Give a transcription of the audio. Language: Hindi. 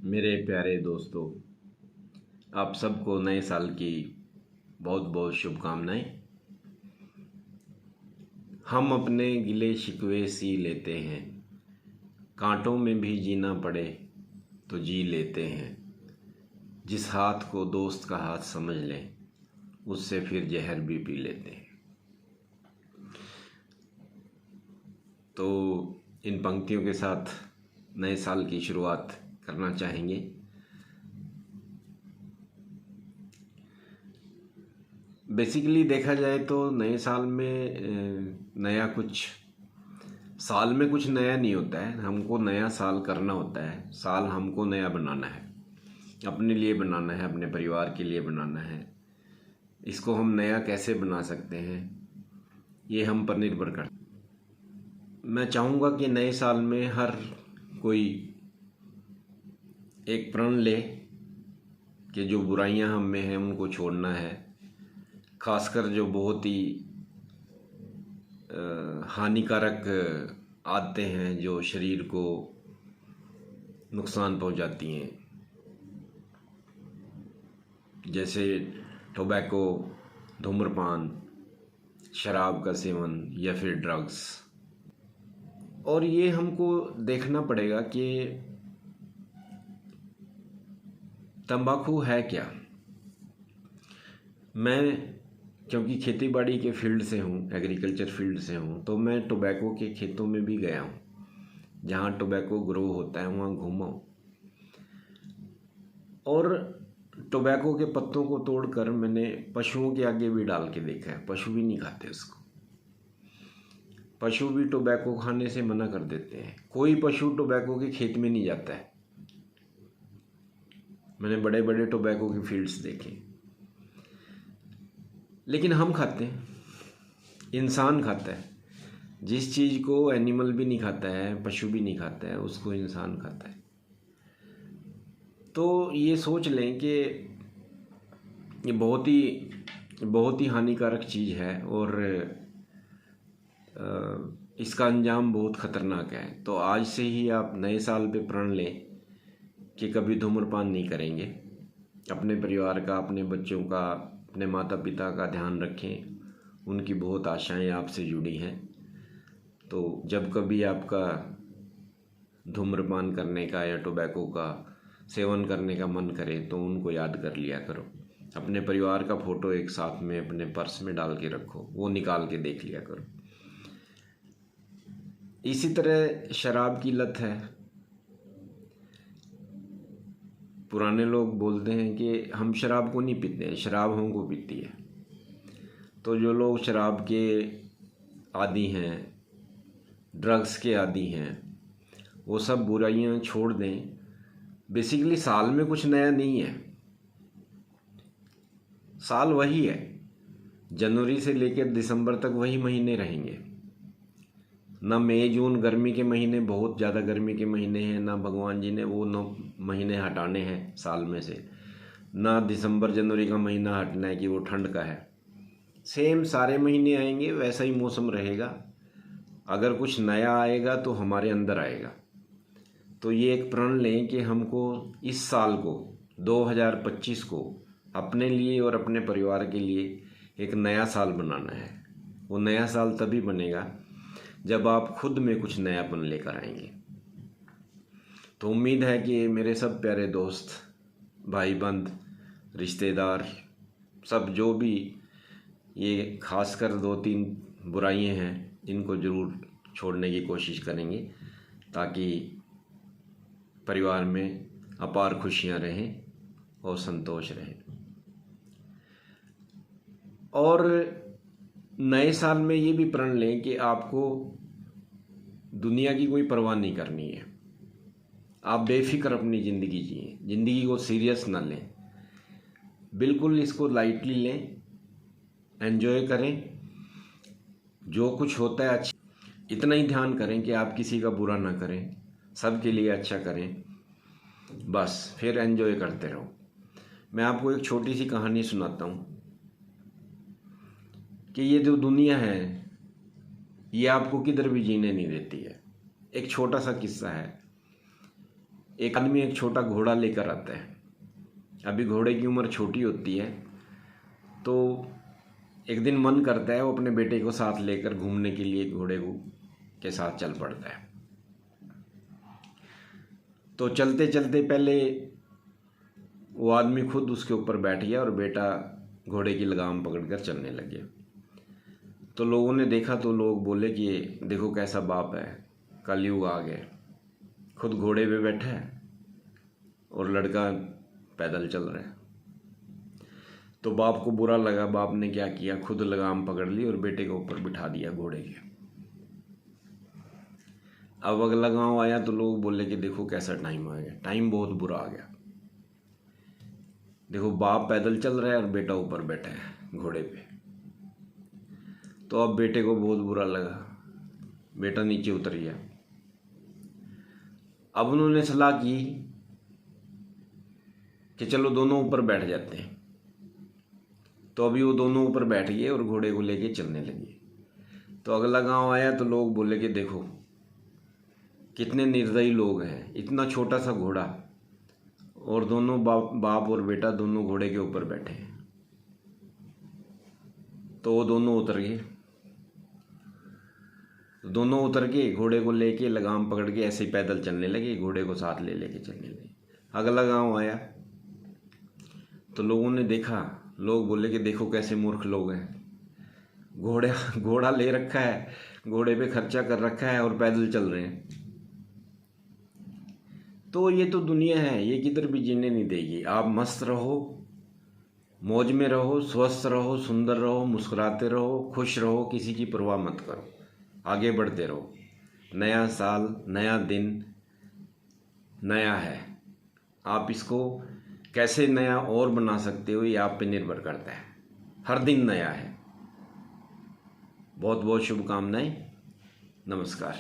मेरे प्यारे दोस्तों, आप सबको नए साल की बहुत बहुत शुभकामनाएं। हम अपने गिले शिकवे सी लेते हैं, कांटों में भी जीना पड़े तो जी लेते हैं। जिस हाथ को दोस्त का हाथ समझ लें, उससे फिर जहर भी पी लेते हैं। तो इन पंक्तियों के साथ नए साल की शुरुआत करना चाहेंगे। बेसिकली देखा जाए तो नए साल में नया कुछ साल में कुछ नया नहीं होता है। हमको नया साल करना होता है। साल हमको नया बनाना है, अपने लिए बनाना है, अपने परिवार के लिए बनाना है। इसको हम नया कैसे बना सकते हैं, ये हम पर निर्भर करता है। मैं चाहूँगा कि नए साल में हर कोई एक प्रण ले कि जो बुराइयां हम में हैं उनको छोड़ना है। खासकर जो बहुत ही हानिकारक आदतें हैं जो शरीर को नुकसान पहुंचाती हैं, जैसे टोबैको, धूम्रपान, शराब का सेवन या फिर ड्रग्स। और ये हमको देखना पड़ेगा कि तंबाकू है क्या। मैं क्योंकि खेती बाड़ी के फील्ड से हूँ, एग्रीकल्चर फील्ड से हूँ, तो मैं टोबैको के खेतों में भी गया हूँ। जहाँ टोबैको ग्रो होता है वहाँ घूमा हूँ और टोबैको के पत्तों को तोड़कर मैंने पशुओं के आगे भी डाल के देखा है। पशु भी नहीं खाते उसको। पशु भी टोबैको खाने से मना कर देते हैं। कोई पशु टोबैको के खेत में नहीं जाता है। मैंने बड़े बड़े टोबैको के फील्ड्स देखे, लेकिन हम खाते हैं, इंसान खाता है। जिस चीज़ को एनिमल भी नहीं खाता है, पशु भी नहीं खाता है, उसको इंसान खाता है। तो ये सोच लें कि ये बहुत ही हानिकारक चीज़ है और इसका अंजाम बहुत ख़तरनाक है। तो आज से ही आप नए साल पे प्रण लें कि कभी धूम्रपान नहीं करेंगे। अपने परिवार का, अपने बच्चों का, अपने माता पिता का ध्यान रखें। उनकी बहुत आशाएं आपसे जुड़ी हैं। तो जब कभी आपका धूम्रपान करने का या टोबैको का सेवन करने का मन करे तो उनको याद कर लिया करो। अपने परिवार का फ़ोटो एक साथ में अपने पर्स में डाल के रखो, वो निकाल के देख लिया करो। इसी तरह शराब की लत है। पुराने लोग बोलते हैं कि हम शराब को नहीं पीते हैं, शराब हमको पीती है। तो जो लोग शराब के आदी हैं, ड्रग्स के आदी हैं, वो सब बुराइयां छोड़ दें। बेसिकली साल में कुछ नया नहीं है। साल वही है। जनवरी से लेकर दिसंबर तक वही महीने रहेंगे। ना मई जून गर्मी के महीने, बहुत ज़्यादा गर्मी के महीने हैं, ना भगवान जी ने वो 9 महीने हटाने हैं साल में से, ना दिसंबर जनवरी का महीना हटना है कि वो ठंड का है। सेम सारे महीने आएंगे, वैसा ही मौसम रहेगा। अगर कुछ नया आएगा तो हमारे अंदर आएगा। तो ये एक प्रण लें कि हमको इस साल को 2025 को अपने लिए और अपने परिवार के लिए एक नया साल बनाना है। वो नया साल तभी बनेगा जब आप खुद में कुछ नयापन लेकर आएंगे। तो उम्मीद है कि मेरे सब प्यारे दोस्त, भाई बंद, रिश्तेदार, सब जो भी ये खासकर 2-3 बुराइयां हैं, इनको ज़रूर छोड़ने की कोशिश करेंगे ताकि परिवार में अपार खुशियां रहें और संतोष रहें। और नए साल में ये भी प्रण लें कि आपको दुनिया की कोई परवाह नहीं करनी है। आप बेफिक्र अपनी ज़िंदगी जिए, ज़िंदगी को सीरियस ना लें, बिल्कुल इसको लाइटली लें, एंजॉय करें। जो कुछ होता है अच्छा, इतना ही ध्यान करें कि आप किसी का बुरा ना करें, सबके लिए अच्छा करें, बस फिर एंजॉय करते रहो। मैं आपको एक छोटी सी कहानी सुनाता हूँ कि ये जो दुनिया है ये आपको किधर भी जीने नहीं देती है। एक छोटा सा किस्सा है। एक आदमी एक छोटा घोड़ा लेकर आता है। अभी घोड़े की उम्र छोटी होती है, तो एक दिन मन करता है वो अपने बेटे को साथ लेकर घूमने के लिए घोड़े को के साथ चल पड़ता है। तो चलते चलते पहले वो आदमी खुद उसके ऊपर बैठ गया और बेटा घोड़े की लगाम पकड़कर चलने लगे। तो लोगों ने देखा तो लोग बोले कि देखो कैसा बाप है, कलयुग आ गया, खुद घोड़े पे बैठा है और लड़का पैदल चल रहा है। तो बाप को बुरा लगा। बाप ने क्या किया, खुद लगाम पकड़ ली और बेटे के ऊपर बिठा दिया घोड़े के। अब अगला गांव आया तो लोग बोले कि देखो कैसा टाइम आ गया, टाइम बहुत बुरा आ गया। देखो बाप पैदल चल रहा है और बेटा ऊपर बैठा है घोड़े पे। तो अब बेटे को बहुत बुरा लगा, बेटा नीचे उतर गया। अब उन्होंने सलाह की कि चलो दोनों ऊपर बैठ जाते हैं। तो अभी वो दोनों ऊपर बैठ गए और घोड़े को लेके चलने लगे। तो अगला गांव आया तो लोग बोले कि देखो कितने निर्दयी लोग हैं, इतना छोटा सा घोड़ा और दोनों बाप और बेटा दोनों घोड़े के ऊपर बैठे हैं। तो वो दोनों उतर गए। दोनों उतर के घोड़े को लेके लगाम पकड़ के ऐसे ही पैदल चलने लगे, घोड़े को साथ ले लेके चलने लगे। अगला गांव आया तो लोगों ने देखा, लोग बोले कि देखो कैसे मूर्ख लोग हैं, घोड़ा ले रखा है, घोड़े पे खर्चा कर रखा है और पैदल चल रहे हैं। तो ये तो दुनिया है, ये किधर भी जीने नहीं देगी। आप मस्त रहो, मौज में रहो, स्वस्थ रहो, सुंदर रहो, मुस्कुराते रहो, खुश रहो, किसी की परवाह मत करो, आगे बढ़ते रहो। नया साल, नया दिन नया है। आप इसको कैसे नया और बना सकते हो ये आप पे निर्भर करता है। हर दिन नया है। बहुत बहुत शुभकामनाएं। नमस्कार।